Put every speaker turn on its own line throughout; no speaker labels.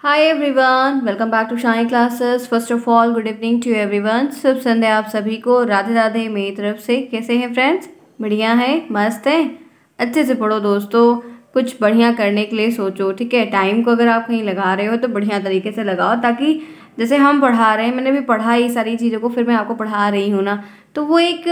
Hi everyone, welcome back to Shine classes. First of all good evening to everyone. शुभ संध्या आप सभी को। राधे राधे मेरी तरफ से। कैसे हैं फ्रेंड्स? बढ़िया है, मस्त है। अच्छे से पढ़ो दोस्तों, कुछ बढ़िया करने के लिए सोचो, ठीक है। टाइम को अगर आप कहीं लगा रहे हो तो बढ़िया तरीके से लगाओ, ताकि जैसे हम पढ़ा रहे हैं, मैंने भी पढ़ा ये सारी चीज़ों को, फिर मैं आपको पढ़ा रही हूँ ना, तो वो एक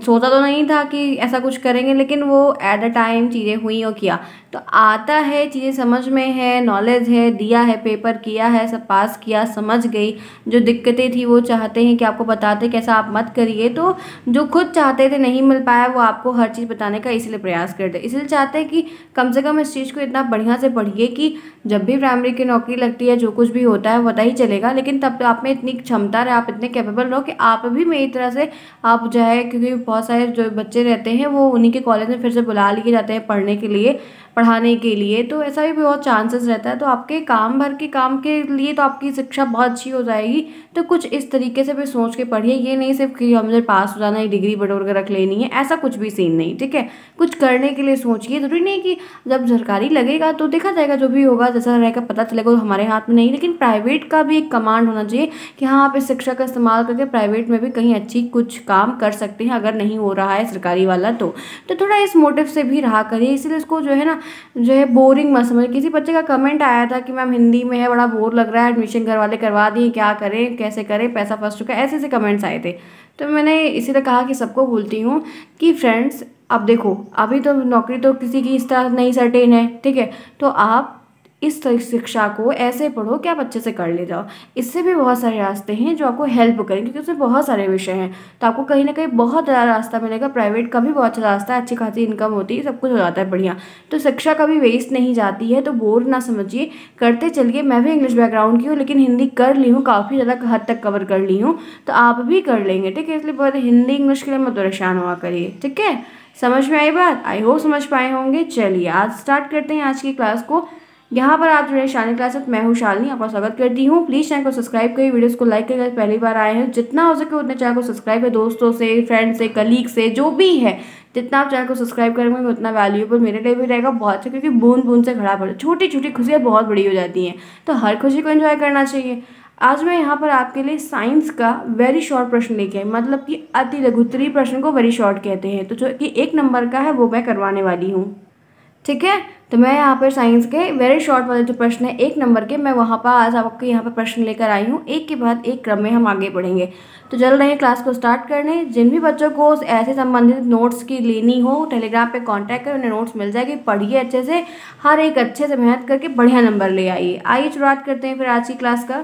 सोचा तो नहीं था कि ऐसा कुछ करेंगे, लेकिन वो एट अ टाइम चीज़ें हुई और किया तो आता है, चीज़ें समझ में है, नॉलेज है, दिया है, पेपर किया है, सब पास किया, समझ गई। जो दिक्कतें थी वो चाहते हैं कि आपको बताते कैसा आप मत करिए, तो जो खुद चाहते थे नहीं मिल पाया वो आपको हर चीज़ बताने का इसलिए प्रयास करते, इसलिए चाहते हैं कि कम से कम इस चीज़ को इतना बढ़िया से पढ़िए कि जब भी प्राइमरी की नौकरी लगती है, जो कुछ भी होता है पता ही चलेगा, लेकिन तब तो आप में इतनी क्षमता रहे, आप इतने कैपेबल रहो कि आप भी मेरी तरह से आप जो है, क्योंकि बहुत सारे जो बच्चे रहते हैं वो उन्हीं के कॉलेज में फिर से बुला लिए जाते हैं पढ़ने के लिए, पढ़ाने के लिए, तो ऐसा भी बहुत चांसेस रहता है। तो आपके काम भर के काम के लिए तो आपकी शिक्षा बहुत अच्छी हो जाएगी। तो कुछ इस तरीके से भी सोच के पढ़िए, ये नहीं सिर्फ कि हमसे पास हो जाना है, डिग्री बटोर कर रख लेनी है, ऐसा कुछ भी सीन नहीं, ठीक है। कुछ करने के लिए सोचिए, जरूरी नहीं कि जब सरकारी लगेगा तो देखा जाएगा, जो भी होगा जैसा रहेगा पता चलेगा, तो हमारे हाथ में नहीं। लेकिन प्राइवेट का भी एक कमांड होना चाहिए कि हाँ, आप इस शिक्षा का इस्तेमाल करके प्राइवेट में भी कहीं अच्छी कुछ काम कर सकते हैं, अगर नहीं हो रहा है सरकारी वाला तो थोड़ा इस मोटिव से भी रहा करिए। इसलिए इसको जो है ना, जो है बोरिंग मत समझ। किसी बच्चे का कमेंट आया था कि मैम हिंदी में है, बड़ा बोर लग रहा है, एडमिशन घर वाले करवा दिए, क्या करें, कैसे करें, पैसा फंस चुका है, ऐसे ऐसे कमेंट्स आए थे। तो मैंने इसीलिए कहा कि सबको बोलती हूँ कि फ्रेंड्स, अब देखो, अभी तो नौकरी तो किसी की इस तरह नहीं सर्टेन है, ठीक है। तो आप इस शिक्षा को ऐसे पढ़ो कि आप अच्छे से कर ले जाओ। इससे भी बहुत सारे रास्ते हैं जो आपको हेल्प करेंगे, क्योंकि उसमें बहुत सारे विषय हैं, तो आपको कहीं ना कहीं बहुत ज़्यादा रास्ता मिलेगा। प्राइवेट का भी बहुत अच्छा रास्ता है, अच्छी खासी इनकम होती है, सब कुछ हो जाता है बढ़िया। तो शिक्षा कभी वेस्ट नहीं जाती है, तो बोर ना समझिए, करते चलिए। मैं भी इंग्लिश बैकग्राउंड की हूँ, लेकिन हिंदी कर ली हूँ, काफ़ी ज़्यादा हद तक कवर कर ली हूँ, तो आप भी कर लेंगे, ठीक है। इसलिए बहुत हिंदी इंग्लिश के लिए मत परेशान हुआ करिए, ठीक है। समझ में आई बात? आई होप समझ पाए होंगे। चलिए आज स्टार्ट करते हैं आज की क्लास को। यहाँ पर आप जुड़े शालिनी क्लासेस, मैं हूँ शालिनी, आपका स्वागत करती हूँ। प्लीज़ चैनल को सब्सक्राइब करिए, वीडियोस को लाइक करिए, पहली बार आए हैं जितना हो सके उतने चैनल को सब्सक्राइब करें, दोस्तों से, फ्रेंड से, कलीग से, जो भी है, जितना आप चैनल को सब्सक्राइब करेंगे उतना वैल्यूएबल मेरे लिए भी रहेगा, बहुत अच्छा, क्योंकि बूंद बूंद से घड़ा भर, छोटी छोटी खुशियाँ बहुत बड़ी हो जाती हैं, तो हर खुशी को एंजॉय करना चाहिए। आज मैं यहाँ पर आपके लिए साइंस का वेरी शॉर्ट प्रश्न लेके आई, मतलब कि अति लघुत्तरीय प्रश्न को वेरी शॉर्ट कहते हैं, तो जो कि 1 नंबर का है वो मैं करवाने वाली हूँ, ठीक है। तो मैं यहाँ पर साइंस के वेरी शॉर्ट वाले जो प्रश्न है 1 नंबर के, मैं वहाँ पर आज आपके यहाँ पर प्रश्न लेकर आई हूँ। एक के बाद एक क्रम में हम आगे बढ़ेंगे। तो चल रहे हैं क्लास को स्टार्ट करने। जिन भी बच्चों को ऐसे संबंधित नोट्स की लेनी हो, टेलीग्राम पे कांटेक्ट करें, उन्हें नोट्स मिल जाएगी। पढ़िए अच्छे से, हर एक अच्छे से मेहनत करके बढ़िया नंबर ले आइए। आइए शुरुआत करते हैं फिर आज की क्लास का।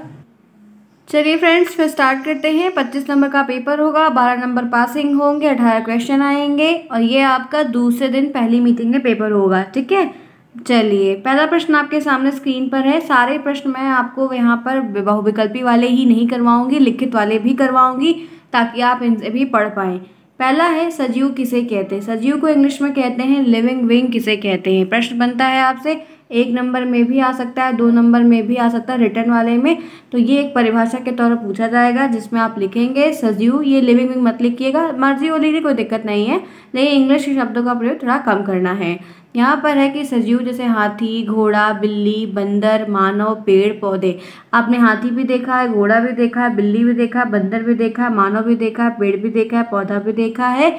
चलिए फ्रेंड्स, फिर स्टार्ट करते हैं। 25 नंबर का पेपर होगा, 12 नंबर पासिंग होंगे, 18 क्वेश्चन आएंगे, और ये आपका दूसरे दिन पहली मीटिंग में पेपर होगा, ठीक है। चलिए पहला प्रश्न आपके सामने स्क्रीन पर है। सारे प्रश्न मैं आपको यहाँ पर बहुविकल्पी वाले ही नहीं करवाऊंगी, लिखित वाले भी करवाऊंगी, ताकि आप इनसे भी पढ़ पाएं। पहला है, सजीव किसे कहते हैं? सजीव को इंग्लिश में कहते हैं लिविंग बीइंग किसे कहते हैं। प्रश्न बनता है आपसे, 1 नंबर में भी आ सकता है, 2 नंबर में भी आ सकता है, रिटर्न वाले में। तो ये एक परिभाषा के तौर पर पूछा जाएगा, जिसमें आप लिखेंगे सजीव, ये लिविंग बीइंग मत लिखिएगा, मर्जी हो लीजिए, कोई दिक्कत नहीं है, लेकिन इंग्लिश के शब्दों का प्रयोग थोड़ा कम करना है। यहाँ पर है कि सजीव जैसे हाथी, घोड़ा, बिल्ली, बंदर, मानव, पेड़ पौधे। आपने हाथी भी देखा है, घोड़ा भी देखा है, बिल्ली भी देखा है, बंदर भी देखा है, मानव भी देखा है, पेड़ भी देखा है, पौधा भी देखा है।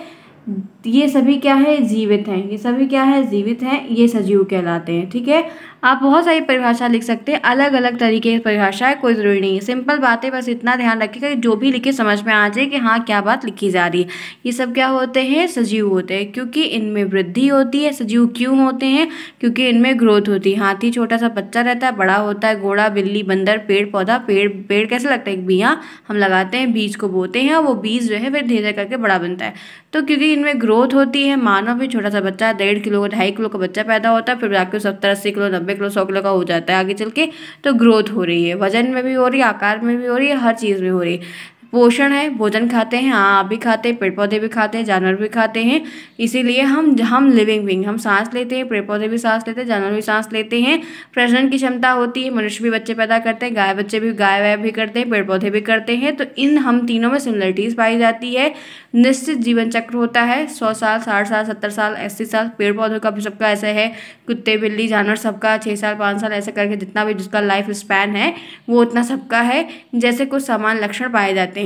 ये सभी क्या है? जीवित हैं। ये सभी क्या है? जीवित हैं। ये सजीव कहलाते हैं, ठीक है। आप बहुत सारी परिभाषा लिख सकते हैं, अलग अलग तरीके की परिभाषा है, कोई ज़रूरी नहीं है। सिंपल बातें, बस इतना ध्यान रखिएगा कि जो भी लिखे समझ में आ जाए कि हाँ क्या बात लिखी जा रही है। ये सब क्या होते हैं? सजीव होते हैं, क्योंकि इनमें वृद्धि होती है। सजीव क्यों होते हैं? क्योंकि इनमें ग्रोथ होती है। हाथी छोटा सा बच्चा रहता है, बड़ा होता है, घोड़ा, बिल्ली, बंदर, पेड़ पौधा। पेड़ कैसे लगता है? एक बिया हम लगाते हैं, बीज को बोते हैं, और वो बीज जो है फिर धीरे धीरे करके बड़ा बनता है। तो क्योंकि इनमें ग्रोथ होती है। मानव भी छोटा सा बच्चा, 1.5 किलो 2.5 किलो का बच्चा पैदा होता है, फिर जाके 70-80 किलो, 90 किलो, 100 किलो का हो जाता है आगे चल के। तो ग्रोथ हो रही है, वजन में भी हो रही है, आकार में भी हो रही है, हर चीज़ में हो रही है। पोषण है, भोजन खाते हैं, हाँ आप भी खाते हैं, पेड़ पौधे भी खाते हैं, जानवर भी खाते हैं, इसीलिए हम लिविंग बीइंग, हम सांस लेते हैं, पेड़ पौधे भी सांस लेते हैं, जानवर भी सांस लेते हैं। प्रजनन की क्षमता होती है, मनुष्य भी बच्चे पैदा करते हैं, गाय वाय भी करते हैं, पेड़ पौधे भी करते हैं, तो इन हम तीनों में सिमिलरिटीज पाई जाती है। निश्चित जीवन चक्र होता है, 100 साल, 60 साल, 70 साल, 80 साल। पेड़ पौधों का भी सबका ऐसा है, कुत्ते बिल्ली जानवर सबका 6 साल 5 साल ऐसे करके जितना भी जिसका लाइफ स्पैन है वो उतना सबका है। जैसे कुछ समान लक्षण पाए जाते हैं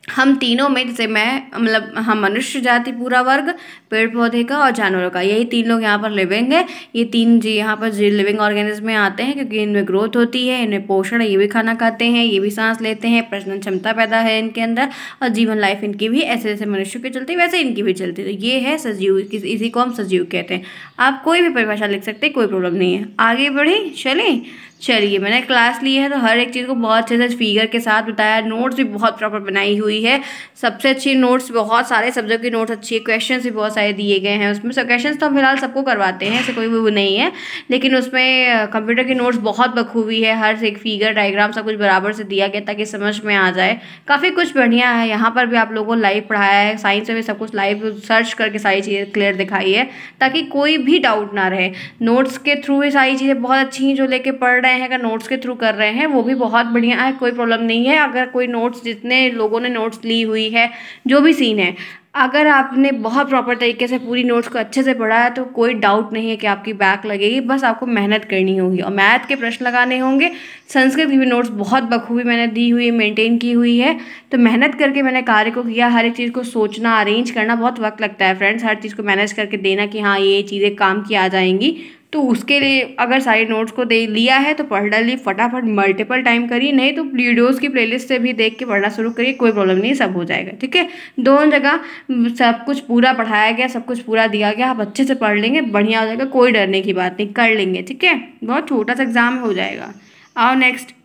हम तीनों में, जैसे मैं मतलब हम मनुष्य जाति पूरा वर्ग, पेड़ पौधे का और जानवरों का, यही तीन लोग यहाँ पर लिविंग है। ये तीन जी यहाँ पर लिविंग ऑर्गेनिज्म में आते हैं क्योंकि इनमें ग्रोथ होती है, इनमें पोषण है, ये भी खाना खाते हैं, ये भी सांस लेते हैं, प्रजनन क्षमता पैदा है इनके अंदर, और जीवन लाइफ इनकी भी ऐसे जैसे मनुष्य की चलती है वैसे इनकी भी चलती है। तो ये है सजीव, इसी को हम सजीव कहते हैं। आप कोई भी परिभाषा लिख सकते हैं, कोई प्रॉब्लम नहीं है। आगे बढ़े चलिए मैंने क्लास ली है तो हर एक चीज़ को बहुत अच्छे से फिगर के साथ बताया, नोट्स भी बहुत प्रॉपर बनाई हुई है, सबसे अच्छी नोट्स, बहुत सारे सब्जेक्ट की नोट्स अच्छी है, क्वेश्चंस भी बहुत सारे दिए गए हैं उसमें। क्वेश्चंस तो हम फिलहाल सबको करवाते हैं, ऐसे कोई भी वो नहीं है, लेकिन उसमें कंप्यूटर की नोट्स बहुत बखूबी है, हर एक फिगर डायग्राम सब कुछ बराबर से दिया गया ताकि समझ में आ जाए, काफ़ी कुछ बढ़िया है। यहाँ पर भी आप लोगों को लाइव पढ़ाया है, साइंस में भी सब कुछ लाइव सर्च करके सारी चीज़ें क्लियर दिखाई है ताकि कोई भी डाउट ना रहे। नोट्स के थ्रू ही सारी चीज़ें बहुत अच्छी हैं, जो लेके पढ़ रहे हैं अगर नोट्स के थ्रू कर रहे हैं वो भी बहुत बढ़िया है, कोई प्रॉब्लम नहीं है। अगर कोई नोट्स, जितने लोगों ने नोट्स ली हुई है, जो भी सीन है, अगर आपने बहुत प्रॉपर तरीके से पूरी नोट्स को अच्छे से पढ़ा है तो कोई डाउट नहीं है कि आपकी बैक लगेगी, बस आपको मेहनत करनी होगी और मैथ के प्रश्न लगाने होंगे। संस्कृत की भी नोट्स बहुत बखूबी मैंने दी हुई है, मेंटेन की हुई है, तो मेहनत करके मैंने कार्य को किया। हर एक चीज़ को सोचना, अरेंज करना बहुत वक्त लगता है फ्रेंड्स, हर चीज़ को मैनेज करके देना कि हाँ ये चीज़ें काम की आ जाएंगी। तो उसके लिए अगर सारी नोट्स को दे लिया है तो पढ़ डालिए फटाफट, मल्टीपल टाइम करिए, नहीं तो वीडियोज़ की प्लेलिस्ट से भी देख के पढ़ना शुरू करिए, कोई प्रॉब्लम नहीं, सब हो जाएगा। ठीक है, दोनों जगह सब कुछ पूरा पढ़ाया गया, सब कुछ पूरा दिया गया, आप अच्छे से पढ़ लेंगे, बढ़िया हो जाएगा, कोई डरने की बात नहीं, कर लेंगे। ठीक है, बहुत छोटा सा एग्जाम हो जाएगा। आओ नेक्स्ट,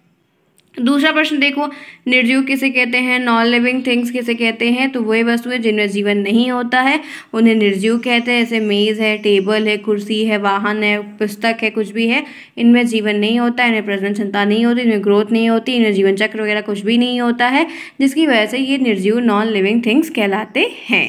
दूसरा प्रश्न देखो, निर्जीव किसे कहते हैं, नॉन लिविंग थिंग्स किसे कहते हैं? तो वही वस्तुएं जिनमें जीवन नहीं होता है उन्हें निर्जीव कहते हैं। जैसे मेज़ है, टेबल है, कुर्सी है, वाहन है, पुस्तक है, कुछ भी है, इनमें जीवन नहीं होता, इन्हें प्रजनन क्षमता नहीं होती, इनमें ग्रोथ नहीं होती, इनमें जीवन चक्र वगैरह कुछ भी नहीं होता है, जिसकी वजह से ये निर्जीव नॉन लिविंग थिंग्स कहलाते हैं।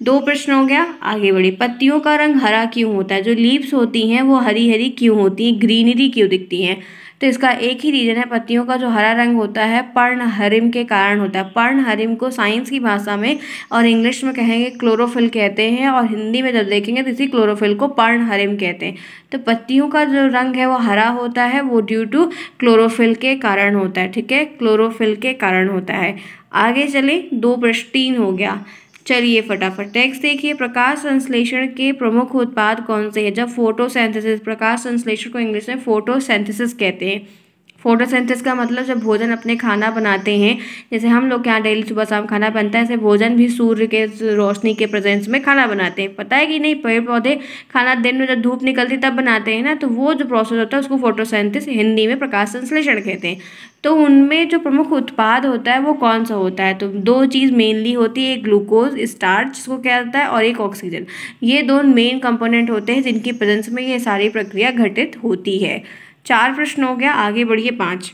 2 प्रश्न हो गया, आगे बढ़ी। पत्तियों का रंग हरा क्यों होता है? जो लीव्स होती हैं वो हरी हरी क्यों होती हैं, ग्रीनरी क्यों दिखती हैं? तो इसका एक ही रीजन है, पत्तियों का जो हरा रंग होता है पर्णहरिम के कारण होता है। पर्णहरिम को साइंस की भाषा में और इंग्लिश में कहेंगे क्लोरोफिल कहते हैं, और हिंदी में जब देखेंगे तो इसी क्लोरोफिल को पर्णहरिम कहते हैं। तो पत्तियों का जो रंग है वो हरा होता है, वो ड्यू टू क्लोरोफिल के कारण होता है। ठीक है, क्लोरोफिल के कारण होता है। आगे चले, 2 प्रश्न 3 हो गया। चलिए फटाफट टेक्स्ट देखिए। प्रकाश संश्लेषण के प्रमुख उत्पाद कौन से हैं? जब फोटोसिंथेसिस, प्रकाश संश्लेषण को इंग्लिश में फोटोसिंथेसिस कहते हैं। फोटोसिंथेसिस का मतलब जब भोजन अपने खाना बनाते हैं, जैसे हम लोग के यहाँ डेली सुबह शाम खाना बनता है, ऐसे भोजन भी सूर्य के रोशनी के प्रेजेंस में खाना बनाते हैं। पता है कि नहीं, पेड़ पौधे खाना दिन में जब धूप निकलती तब बनाते हैं ना, तो वो जो प्रोसेस होता है उसको फोटोसिंथेसिस, हिंदी में प्रकाश संश्लेषण कहते हैं। तो उनमें जो प्रमुख उत्पाद होता है वो कौन सा होता है? तो 2 चीज़ मेनली होती है, एक ग्लूकोज स्टार्च जिसको क्या होता है, और एक ऑक्सीजन। ये 2 मेन कंपोनेंट होते हैं जिनकी प्रेजेंस में ये सारी प्रक्रिया घटित होती है। 4 प्रश्न हो गया, आगे बढ़िए 5।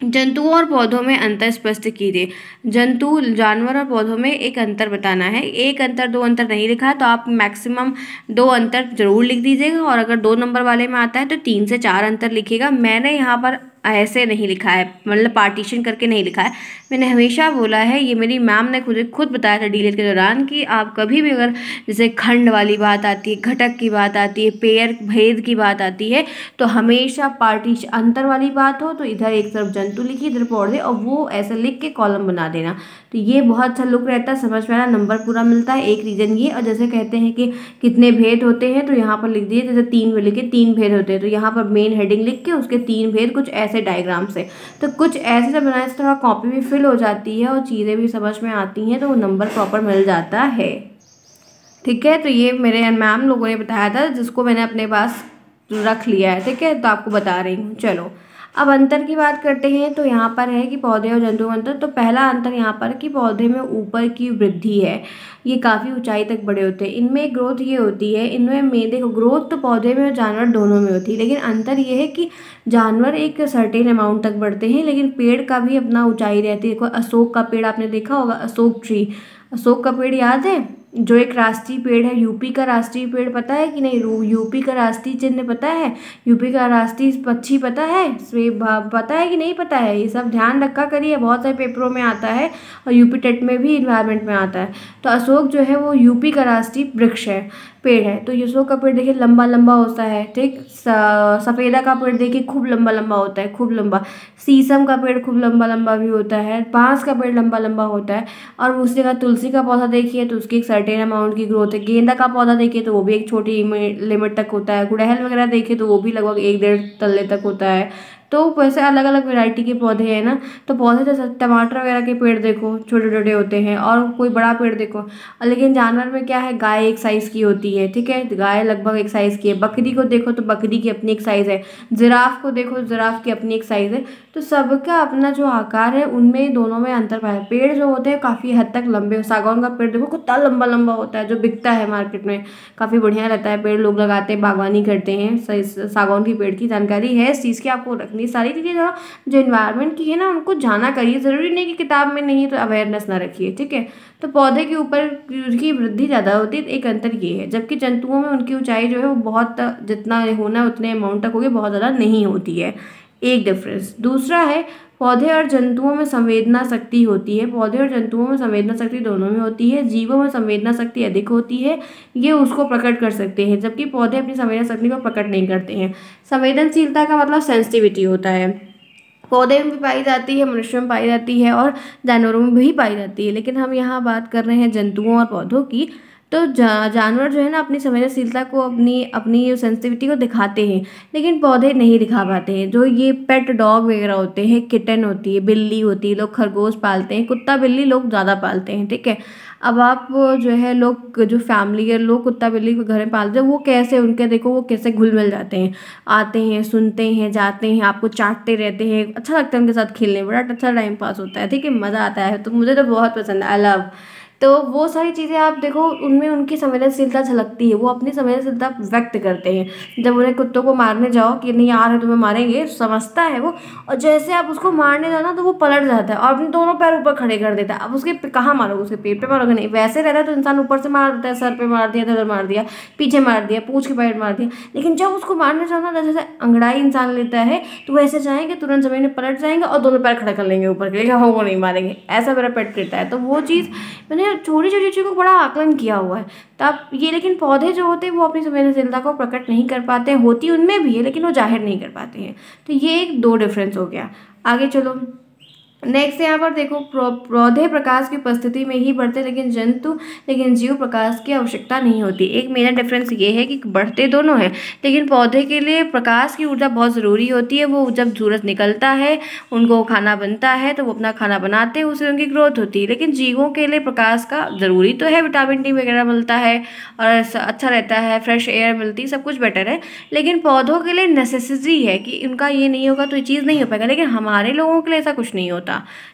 जंतुओं और पौधों में अंतर स्पष्ट कीजिए। जंतु, जानवर और पौधों में एक अंतर बताना है। एक अंतर, 2 अंतर नहीं लिखा है तो आप मैक्सिमम 2 अंतर जरूर लिख दीजिएगा, और अगर 2 नंबर वाले में आता है तो 3 से 4 अंतर लिखिएगा। मैंने यहाँ पर ऐसे नहीं लिखा है, मतलब पार्टीशन करके नहीं लिखा है। मैंने हमेशा बोला है, ये मेरी मैम ने खुद बताया था डीलेट के दौरान, कि आप कभी भी अगर जैसे खंड वाली बात आती है, घटक की बात आती है, पेयर भेद की बात आती है, तो हमेशा पार्टीशन अंतर वाली बात हो तो इधर एक तरफ जंतु लिखिए, इधर पौधे, और वो ऐसे लिख के कॉलम बना देना। तो ये बहुत अच्छा लुक रहता है, समझ में आना, नंबर पूरा मिलता है। एक रीजन ये। और जैसे कहते हैं कि कितने भेद होते हैं, तो यहाँ पर लिख दिए, जैसे 3 में लिखे 3 भेद होते हैं, तो यहाँ पर मेन हेडिंग लिख के उसके 3 भेद कुछ ऐसे डायग्राम से, तो कुछ ऐसे से बनाने से थोड़ा कॉपी भी फिल हो जाती है और चीज़ें भी समझ में आती हैं, तो वो नंबर प्रॉपर मिल जाता है। ठीक है, तो ये मेरे मैम लोगों ने बताया था, जिसको मैंने अपने पास रख लिया है। ठीक है, तो आपको बता रही हूँ। चलो अब अंतर की बात करते हैं तो यहाँ पर है कि पौधे और जंतुओं में अंतर। तो पहला अंतर यहाँ पर कि पौधे में ऊपर की वृद्धि है, ये काफ़ी ऊंचाई तक बड़े होते हैं। इनमें ग्रोथ ये होती है, इनमें देखो ग्रोथ तो पौधे में और जानवर दोनों में होती है, लेकिन अंतर ये है कि जानवर एक सर्टेन अमाउंट तक बढ़ते हैं, लेकिन पेड़ का भी अपना ऊंचाई रहती है। देखो अशोक का पेड़ आपने देखा होगा, अशोक ट्री, अशोक का पेड़ याद है, जो एक राष्ट्रीय पेड़ है। यूपी का राष्ट्रीय पेड़ पता है कि नहीं? यूपी का राष्ट्रीय चिन्ह पता है? यूपी का राष्ट्रीय पक्षी पता है? पता है कि नहीं पता है? ये सब ध्यान रखा करिए, बहुत सारे पेपरों में आता है और यूपी टेट में भी इन्वायरमेंट में आता है। तो अशोक जो है वो यूपी का राष्ट्रीय वृक्ष है, पेड़ है। तो अशोक का पेड़ देखिए लंबा लंबा होता है, ठीक। सफेदा का पेड़ देखिए खूब लंबा लंबा होता है, खूब लंबा। शीशम का पेड़ खूब लंबा लंबा भी होता है, बांस का पेड़ लंबा लंबा होता है। और उसी जगह तुलसी का पौधा देखिए तो उसकी एक सर्टेन अमाउंट की ग्रोथ है। गेंदा का पौधा देखिए तो वो भी एक छोटी लिमिट तक होता है। गुड़हल वगैरह देखिए तो वो भी लगभग 1-1.5 तल्ले तक होता है। तो वैसे अलग अलग वैरायटी के पौधे हैं ना। तो पौधे जैसे टमाटर वगैरह के पेड़ देखो छोटे छोटे होते हैं, और कोई बड़ा पेड़ देखो। लेकिन जानवर में क्या है, गाय एक साइज़ की होती है, ठीक है, गाय लगभग एक साइज़ की है। बकरी को देखो तो बकरी की अपनी एक साइज़ है। जिराफ को देखो, जिराफ की अपनी एक साइज़ है। तो सबका अपना जो आकार है उनमें दोनों में अंतर पाया। पेड़ जो होते हैं काफ़ी हद तक लंबे, सागौन का पेड़ देखो कितना लंबा लंबा होता है, जो बिकता है मार्केट में, काफ़ी बढ़िया रहता है पेड़, लोग लगाते हैं, बागवानी करते हैं। सागौन की पेड़ की जानकारी है इस चीज़ की आपको रखनी, सारी चीज़ें जो इन्वायरमेंट की है ना उनको जाना करिए। ज़रूरी नहीं कि किताब में नहीं तो अवेयरनेस ना रखिए, ठीक है। तो पौधे के ऊपर की वृद्धि ज़्यादा होती है, एक अंतर ये है। जबकि जंतुओं में उनकी ऊंचाई जो है वो बहुत, जितना होना उतने अमाउंट तक होगी, बहुत ज़्यादा नहीं होती है, एक डिफरेंस। दूसरा है पौधे और जंतुओं में संवेदना शक्ति होती है। पौधे और जंतुओं में संवेदना शक्ति दोनों में होती है। जीवों में संवेदना शक्ति अधिक होती है, ये उसको प्रकट कर सकते हैं, जबकि पौधे अपनी संवेदना शक्ति को प्रकट नहीं करते हैं। संवेदनशीलता का मतलब सेंसिटिविटी होता है, पौधे में भी पाई जाती है, मनुष्यों में पाई जाती है और जानवरों में भी पाई जाती है। लेकिन हम यहाँ बात कर रहे हैं जंतुओं और पौधों की। तो जानवर जो है ना अपनी संवेदनशीलता को, अपनी अपनी सेंसिटिविटी को दिखाते हैं, लेकिन पौधे नहीं दिखा पाते हैं। जो ये पेट डॉग वगैरह होते हैं, किटन होती है, बिल्ली होती है, लोग खरगोश पालते हैं, कुत्ता बिल्ली लोग ज़्यादा पालते हैं, ठीक है। अब आप जो है लोग, जो फैमिली है, लोग कुत्ता बिल्ली को घर में पालते हैं, वो कैसे, उनके देखो वो कैसे घुल मिल जाते हैं, आते हैं, सुनते हैं, जाते हैं, आपको चाटते रहते हैं, अच्छा लगता है उनके साथ खेलने, बड़ा अच्छा टाइम पास होता है, ठीक है, मज़ा आता है। तो मुझे तो बहुत पसंद है, आई लव। तो वो सारी चीज़ें आप देखो उनमें उनकी संवेदनशीलता झलकती है, वो अपनी संवेदनशीलता व्यक्त करते हैं। जब उन्हें कुत्तों को मारने जाओ कि नहीं आ रहे तुम्हें मारेंगे, समझता है वो, और जैसे आप उसको मारने जाओ ना तो वो पलट जाता है और अपने दोनों पैर ऊपर खड़े कर देता है। अब उसके कहाँ मारोगे, उसके पेट पे मारोगे नहीं, वैसे रहता है तो इंसान ऊपर से मार देता है, सर पे मार दिया, इधर मार दिया, पीछे मार दिया, पूंछ के पैर मार दिया। लेकिन जब उसको मारने जाओ ना, जैसे अंगड़ाई इंसान लेता है तो वैसे जाएंगे, तुरंत जमीन में पलट जाएंगे और दोनों पैर खड़े कर लेंगे ऊपर के लिए, हमको नहीं मारेंगे, ऐसा मेरा पेट करता है। तो वो चीज़ मैंने छोटी छोटी चीज़ों को बड़ा आकलन किया हुआ है तब ये। लेकिन पौधे जो होते हैं वो अपनी संवेदनशीलता को प्रकट नहीं कर पाते हैं, होती उनमें भी है लेकिन वो जाहिर नहीं कर पाते हैं। तो ये एक 2 डिफरेंस हो गया। आगे चलो, नेक्स्ट यहाँ पर देखो, पौधे प्रकाश की उपस्थिति में ही बढ़ते, लेकिन जीव प्रकाश की आवश्यकता नहीं होती। एक मेजर डिफरेंस ये है कि बढ़ते दोनों हैं, लेकिन पौधे के लिए प्रकाश की ऊर्जा बहुत ज़रूरी होती है। वो जब सूरज निकलता है, उनको खाना बनता है तो वो अपना खाना बनाते हैं, उससे उनकी ग्रोथ होती है। लेकिन जीवों के लिए प्रकाश का ज़रूरी तो है, विटामिन डी वगैरह मिलता है और अच्छा रहता है, फ्रेश एयर मिलती है, सब कुछ बेटर है। लेकिन पौधों के लिए नेसेसिटी है कि उनका ये नहीं होगा तो ये चीज़ नहीं हो पाएगा। लेकिन हमारे लोगों के लिए ऐसा कुछ नहीं होता,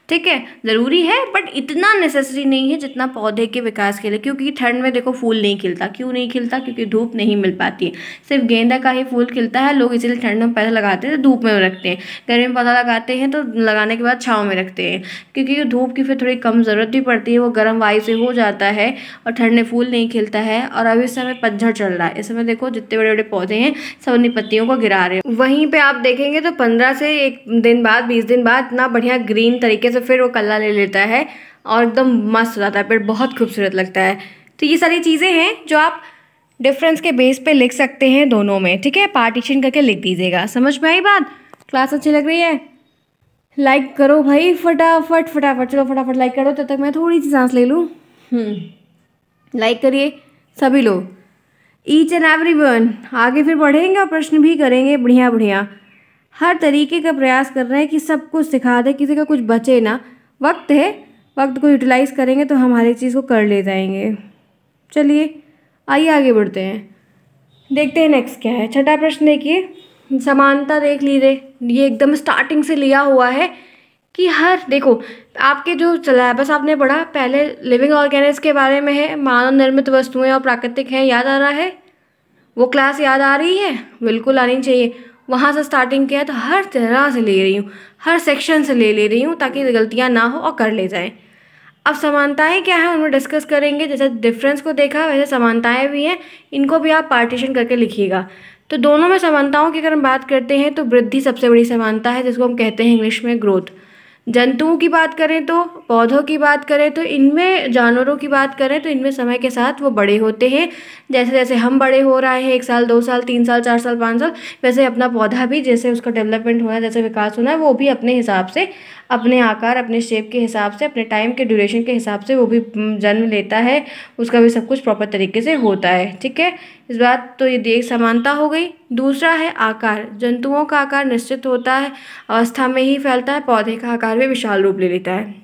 ठीक है, ज़रूरी है बट इतना नेसेसरी नहीं है जितना पौधे के विकास के लिए। क्योंकि ठंड में देखो फूल नहीं खिलता, क्यों नहीं खिलता? क्योंकि धूप नहीं मिल पाती है। सिर्फ गेंदा का ही फूल खिलता है, लोग इसलिए ठंड में पौधा लगाते हैं, धूप में रखते हैं। गर्मी में पौधा लगाते हैं तो लगाने के बाद छाँव में रखते हैं, क्योंकि धूप की फिर थोड़ी कम ज़रूरत भी पड़ती है, वो गर्म वायु से हो जाता है और ठंड में फूल नहीं खिलता है। और अभी इस समय पतझड़ चल रहा है, इस समय देखो जितने बड़े बड़े पौधे हैं सब अपनी पत्तियों को गिरा रहे हैं। वहीं पे आप देखेंगे तो 15 से 1 दिन बाद, 20 दिन बाद इतना बढ़िया ग्रीन तरीके से फिर वो कल्ला ले लेता है और एकदम मस्त हो जाता है पेड़, बहुत खूबसूरत लगता है। तो ये सारी चीज़ें हैं जो आप डिफरेंस के बेस पे लिख सकते हैं दोनों में, ठीक है, पार्टीशन करके लिख दीजिएगा। समझ में आई बात? क्लास अच्छी लग रही है? लाइक करो भाई फटाफट फटाफट, चलो फटाफट लाइक करो, तब तक मैं थोड़ी सी सांस ले लूँ। लाइक करिए सभी लोग, ईच एंड एवरीवन। आगे फिर पढ़ेंगे और प्रश्न भी करेंगे, बढ़िया बढ़िया, हर तरीके का प्रयास कर रहे हैं कि सब कुछ सिखा दे, किसी का कुछ बचे ना। वक्त है, वक्त को यूटिलाइज करेंगे तो हम हर एक चीज़ को कर ले जाएंगे। चलिए आइए आगे बढ़ते हैं, देखते हैं नेक्स्ट क्या है। छठा प्रश्न देखिए, समानता देख लीजिए। ये एकदम स्टार्टिंग से लिया हुआ है कि हर देखो आपके जो सिलेबस आपने पढ़ा पहले लिविंग ऑर्गेनिज्म के बारे में है, मानव निर्मित वस्तुएं और प्राकृतिक हैं, याद आ रहा है? वो क्लास याद आ रही है? बिल्कुल आनी चाहिए। वहाँ से स्टार्टिंग किया है, तो हर तरह से ले रही हूँ, हर सेक्शन से ले रही हूँ ताकि गलतियाँ ना हो और कर ले जाएं। अब समानताएं क्या है उनमें डिस्कस करेंगे। जैसे डिफरेंस को देखा वैसे समानताएं भी हैं, इनको भी आप पार्टीशन करके लिखिएगा। तो दोनों में समानताओं की अगर हम बात करते हैं तो वृद्धि सबसे बड़ी समानता है, जिसको हम कहते हैं इंग्लिश में ग्रोथ। जंतुओं की बात करें तो, पौधों की बात करें तो, इनमें जानवरों की बात करें तो इनमें समय के साथ वो बड़े होते हैं। जैसे जैसे हम बड़े हो रहे हैं 1 साल 2 साल 3 साल 4 साल 5 साल, वैसे अपना पौधा भी जैसे उसका डेवलपमेंट होना है, जैसे विकास होना है, वो भी अपने हिसाब से, अपने आकार अपने शेप के हिसाब से, अपने टाइम के ड्यूरेशन के हिसाब से वो भी जन्म लेता है। उसका भी सब कुछ प्रॉपर तरीके से होता है। ठीक है, इस बात तो ये देख समानता हो गई। दूसरा है आकार। जंतुओं का आकार निश्चित होता है, अवस्था में ही फैलता है। पौधे का आकार भी विशाल रूप ले लेता है।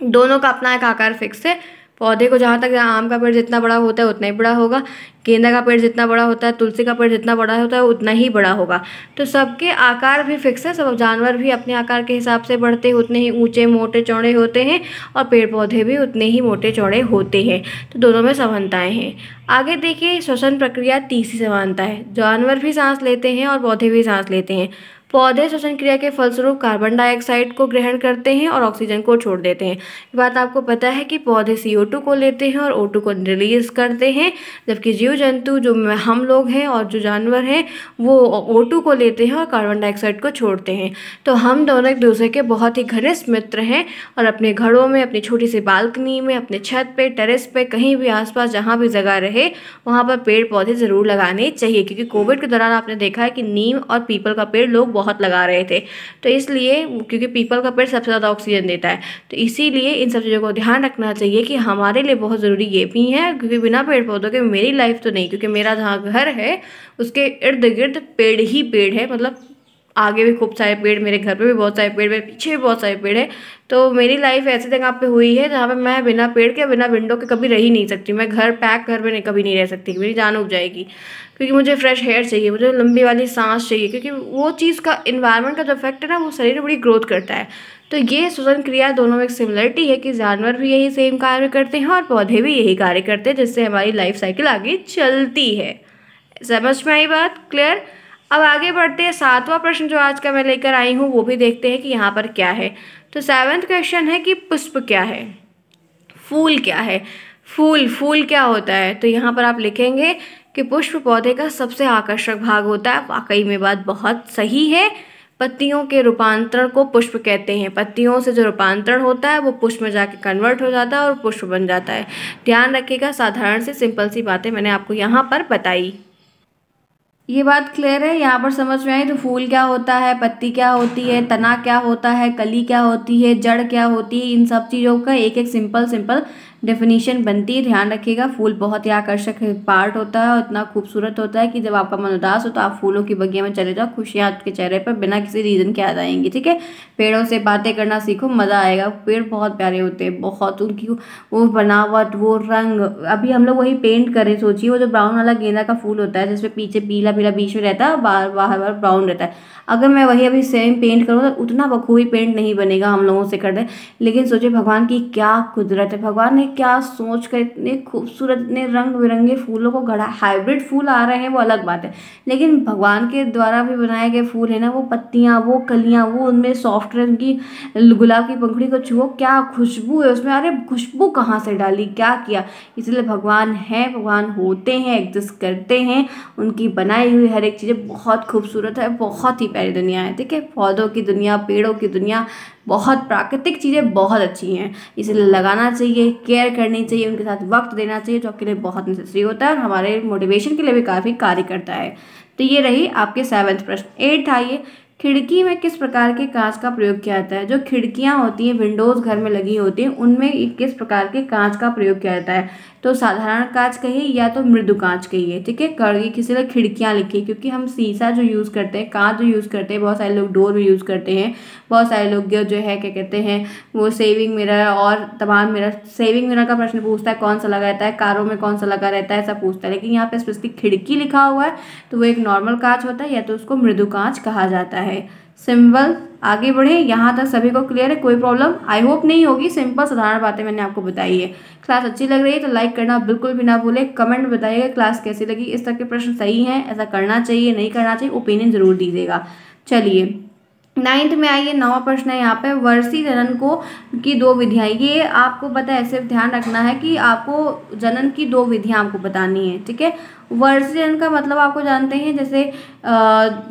दोनों का अपना एक आकार फिक्स है। पौधे को जहाँ तक आम का पेड़ जितना बड़ा होता है उतना ही बड़ा होगा, गेंदा का पेड़ जितना बड़ा होता है, तुलसी का पेड़ जितना बड़ा होता है उतना ही बड़ा होगा। तो सबके आकार भी फिक्स है। सब जानवर भी अपने आकार के हिसाब से बढ़ते हैं, उतने ही ऊंचे मोटे चौड़े होते हैं, और पेड़ पौधे भी उतने ही मोटे चौड़े होते हैं। तो दोनों में समानताएं हैं। आगे देखिए, श्वसन प्रक्रिया तीसरी समानता है। जानवर भी सांस लेते हैं और पौधे भी सांस लेते हैं। पौधे श्वसन क्रिया के फलस्वरूप कार्बन डाइऑक्साइड को ग्रहण करते हैं और ऑक्सीजन को छोड़ देते हैं। ये बात आपको पता है कि पौधे CO2 को लेते हैं और O2 को रिलीज करते हैं, जबकि जीव जंतु जो हम लोग हैं और जो जानवर हैं वो O2 को लेते हैं और कार्बन डाइऑक्साइड को छोड़ते हैं। तो हम दोनों एक दूसरे के बहुत ही घनिष्ठ मित्र हैं, और अपने घरों में, अपनी छोटी सी बालकनी में, अपने छत पे, टेरेस पे, कहीं भी आसपास जहाँ भी जगह रहे वहाँ पर पेड़ पौधे ज़रूर लगाने चाहिए। क्योंकि कोविड के दौरान आपने देखा है कि नीम और पीपल का पेड़ लोग बहुत लगा रहे थे। तो इसलिए, क्योंकि पीपल का पेड़ सबसे ज़्यादा ऑक्सीजन देता है, तो इसीलिए इन सब चीज़ों को ध्यान रखना चाहिए कि हमारे लिए बहुत ज़रूरी ये भी है। क्योंकि बिना पेड़ पौधों के मेरी लाइफ तो नहीं, क्योंकि मेरा जहाँ घर है उसके इर्द गिर्द पेड़ ही पेड़ है। मतलब आगे भी खूब सारे पेड़, मेरे घर पे भी बहुत सारे पेड़, मेरे पीछे भी बहुत सारे पेड़ है। तो मेरी लाइफ ऐसी जगह पे हुई है जहाँ पे मैं बिना पेड़ के, बिना विंडो के कभी रह ही नहीं सकती। मैं घर में नहीं, कभी नहीं रह सकती, मेरी जान उग जाएगी। क्योंकि मुझे फ्रेश एयर चाहिए, मुझे लंबी वाली सांस चाहिए, क्योंकि वो चीज़ का, इन्वायरमेंट का जो इफेक्ट है ना, वो शरीर में बड़ी ग्रोथ करता है। तो ये श्वसन क्रिया दोनों में एक सिमिलरिटी है कि जानवर भी यही सेम कार्य करते हैं और पौधे भी यही कार्य करते हैं, जिससे हमारी लाइफ साइकिल आगे चलती है। समझ में आई बात? क्लियर? अब आगे बढ़ते हैं। 7वां प्रश्न जो आज का मैं लेकर आई हूँ वो भी देखते हैं कि यहाँ पर क्या है। तो 7th क्वेश्चन है कि पुष्प क्या है, फूल क्या है। फूल क्या होता है? तो यहाँ पर आप लिखेंगे कि पुष्प पौधे का सबसे आकर्षक भाग होता है। वाकई में बात बहुत सही है। पत्तियों के रूपांतरण को पुष्प कहते हैं। पत्तियों से जो रूपांतरण होता है वो पुष्प में जाके कन्वर्ट हो जाता है और पुष्प बन जाता है। ध्यान रखिएगा, साधारण सी सिंपल सी बातें मैंने आपको यहाँ पर बताई। ये बात क्लियर है? यहाँ पर समझ में आई? तो फूल क्या होता है, पत्ती क्या होती है, तना क्या होता है, कली क्या होती है, जड़ क्या होती है, इन सब चीज़ों का एक एक सिंपल डेफिनेशन बनती है। ध्यान रखिएगा, फूल बहुत ही आकर्षक पार्ट होता है और इतना खूबसूरत होता है कि जब आपका मन उदास हो तो आप फूलों की बगिया में चले जाओ, खुशियाँ आपके चेहरे पर बिना किसी रीज़न के आ जाएंगी। ठीक है, पेड़ों से बातें करना सीखो, मज़ा आएगा। पेड़ बहुत प्यारे होते हैं, बहुत, उनकी वो बनावट, वो रंग। अभी हम लोग वही पेंट करें, सोचिए वो जो ब्राउन वाला गेंदा का फूल होता है जिसमें पीछे पीला पीला बीच में रहता है और बाहर ब्राउन रहता है, अगर मैं वही अभी सेम पेंट करूँ तो उतना बखूबी पेंट नहीं बनेगा, हम लोगों से कर दें। लेकिन सोचिए भगवान की क्या कुदरत है, भगवान ने क्या सोच कर इतने खूबसूरत, इतने रंग बिरंगे फूलों को गढ़ा। हाइब्रिड फूल आ रहे हैं वो अलग बात है, लेकिन भगवान के द्वारा भी बनाए गए फूल है ना, वो पत्तियाँ, वो कलियाँ, वो उनमें सॉफ्ट रंग की गुलाब की पंखुड़ी को छुओ, क्या खुशबू है उसमें। अरे खुशबू कहाँ से डाली, क्या किया? इसलिए भगवान है, भगवान होते हैं, एग्जिस्ट करते हैं। उनकी बनाई हुई हर एक चीज़ें बहुत खूबसूरत है, बहुत ही प्यारी दुनिया है। ठीक है, पौधों की दुनिया, पेड़ों की दुनिया, बहुत प्राकृतिक चीज़ें बहुत अच्छी हैं। इसलिए लगाना चाहिए, केयर करनी चाहिए, उनके साथ वक्त देना चाहिए, जो आपके लिए बहुत नेसेसरी होता है और हमारे मोटिवेशन के लिए भी काफ़ी कार्य करता है। तो ये रही आपके 7वां प्रश्न। 8 आइए, खिड़की में किस प्रकार के कांच का प्रयोग किया जाता है? जो खिड़कियां होती हैं, विंडोज़ घर में लगी होती हैं, उनमें किस प्रकार के कांच का प्रयोग किया जाता है? तो साधारण कांच कहिए या तो मृदु कांच कहिए। ठीक है, कड़गी किसी ने खिड़कियां लिखी, क्योंकि हम शीशा जो यूज़ करते हैं, कांच जो यूज़ करते हैं, बहुत सारे लोग डोर भी यूज़ करते हैं, बहुत सारे लोग जो है क्या कहते हैं वो सेविंग मिरर और तमाम मिरर। सेविंग मिरर का प्रश्न पूछता है कौन सा लगा रहता है, कारों में कौन सा लगा रहता है, ऐसा पूछता है। लेकिन यहाँ पे स्पेसिफिक खिड़की लिखा हुआ है तो वो एक नॉर्मल कांच होता है या तो उसको मृदु कांच कहा जाता है। सिंपल, आगे बढ़े। यहाँ तक सभी को क्लियर है? कोई प्रॉब्लम आई होप नहीं होगी। सिंपल साधारण बातें मैंने आपको बताई है। क्लास अच्छी लग रही है तो लाइक करना बिल्कुल भी ना भूले। कमेंट में बताइएगा क्लास कैसी लगी। इस तरह के प्रश्न सही हैं, ऐसा करना चाहिए नहीं करना चाहिए, ओपिनियन जरूर दीजिएगा। चलिए 9th में आइए, 9वां प्रश्न है यहाँ पे वर्षी जनन को की दो विधियाँ। ये आपको पता है, सिर्फ ध्यान रखना है कि आपको जनन की दो विधियाँ आपको बतानी है, ठीक है। वर्षी जनन का मतलब आपको जानते हैं, जैसे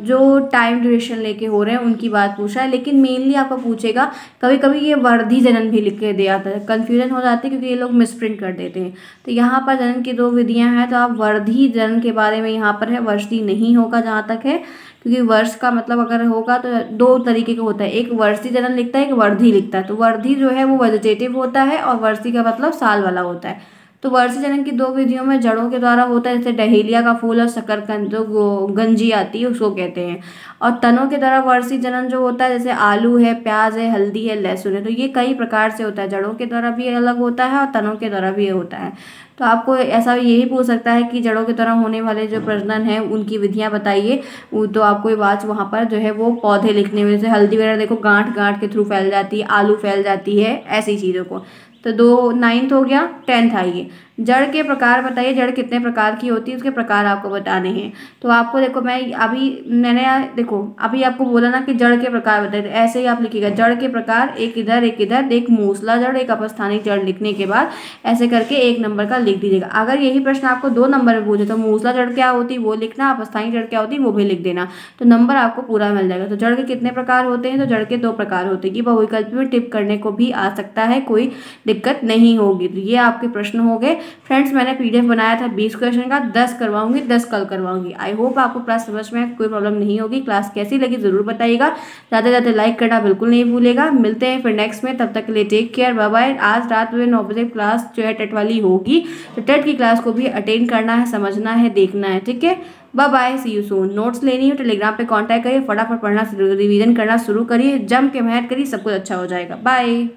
जो टाइम ड्यूरेशन लेके हो रहे हैं उनकी बात पूछ रहा है, लेकिन मेनली आपको पूछेगा कभी कभी ये वर्धी जनन भी लिख के दे आता है, कन्फ्यूजन हो जाती है क्योंकि ये लोग मिसप्रिंट कर देते हैं। तो यहाँ पर जनन की दो विधियाँ हैं, तो आप वर्धी जनन के बारे में यहाँ पर है, वर्षी नहीं होगा जहाँ तक है, क्योंकि वर्ष का मतलब अगर होगा तो दो तरीके का होता है, एक वर्षी जनन लिखता है, एक वर्धी लिखता है। तो वर्धी जो है वो वेजिटेटिव होता है और वर्षी का मतलब साल वाला होता है। तो वर्षी जनन की दो विधियों में जड़ों के द्वारा होता है, जैसे डहेलिया का फूल और शकरकंद जो गंजी आती है उसको कहते हैं। और तनों के द्वारा वर्षी जनन जो होता है, जैसे आलू है, प्याज है, हल्दी है, लहसुन है। तो ये कई प्रकार से होता है, जड़ों के द्वारा भी अलग होता है और तनों के द्वारा भी होता है। तो आपको ऐसा यही पूछ सकता है कि जड़ों के द्वारा होने वाले जो प्रजनन है उनकी विधियां बताइए। तो आपको बात वहाँ पर जो है वो पौधे लिखने में, जैसे हल्दी वगैरह देखो गांठ गांठ के थ्रू फैल जाती है, आलू फैल जाती है, ऐसी चीज़ों को। तो 9th हो गया। 10th आइए, जड़ के प्रकार बताइए। जड़ कितने प्रकार की होती है, उसके प्रकार आपको बताने हैं। तो आपको देखो मैंने अभी आपको बोला ना कि जड़ के प्रकार बताइए, ऐसे ही आप लिखिएगा जड़ के प्रकार, एक इधर एक मूसला जड़, एक अपस्थानिक जड़ लिखने के बाद ऐसे करके 1 नंबर का लिख दीजिएगा। अगर यही प्रश्न आपको 2 नंबर में पूछे तो मूसला जड़ क्या होती है वो लिखना, अपस्थानिक जड़ क्या होती है वो भी लिख देना, तो नंबर आपको पूरा मिल जाएगा। तो जड़ के कितने प्रकार होते हैं, तो जड़ के 2 प्रकार होते हैं। ये बहुविकल्पी में टिप करने को भी आ सकता है, कोई दिक्कत नहीं होगी। तो ये आपके प्रश्न हो गए फ्रेंड्स। मैंने पीडीएफ बनाया था 20 क्वेश्चन का, 10 करवाऊंगी, 10 कल करवाऊंगी। आई होप आपको क्लास समझ में कोई प्रॉब्लम नहीं होगी। क्लास कैसी लगी जरूर बताइएगा, ज़्यादा ज़्यादा लाइक करना बिल्कुल नहीं भूलेगा। मिलते हैं फिर नेक्स्ट में, तब तक के लिए टेक केयर, बाय बाय। आज रात में 9 बजे क्लास जो है टेट वाली होगी, तो टेट की क्लास को भी अटेंड करना है, समझना है, देखना है, ठीक है। Bye bye, see you soon. Notes लेनी हो टेलीग्राम पे कांटेक्ट करिए, फटाफट पढ़ना रिवीजन करना शुरू करिए, जम के मेहनत करिए, सब कुछ अच्छा हो जाएगा। बाय।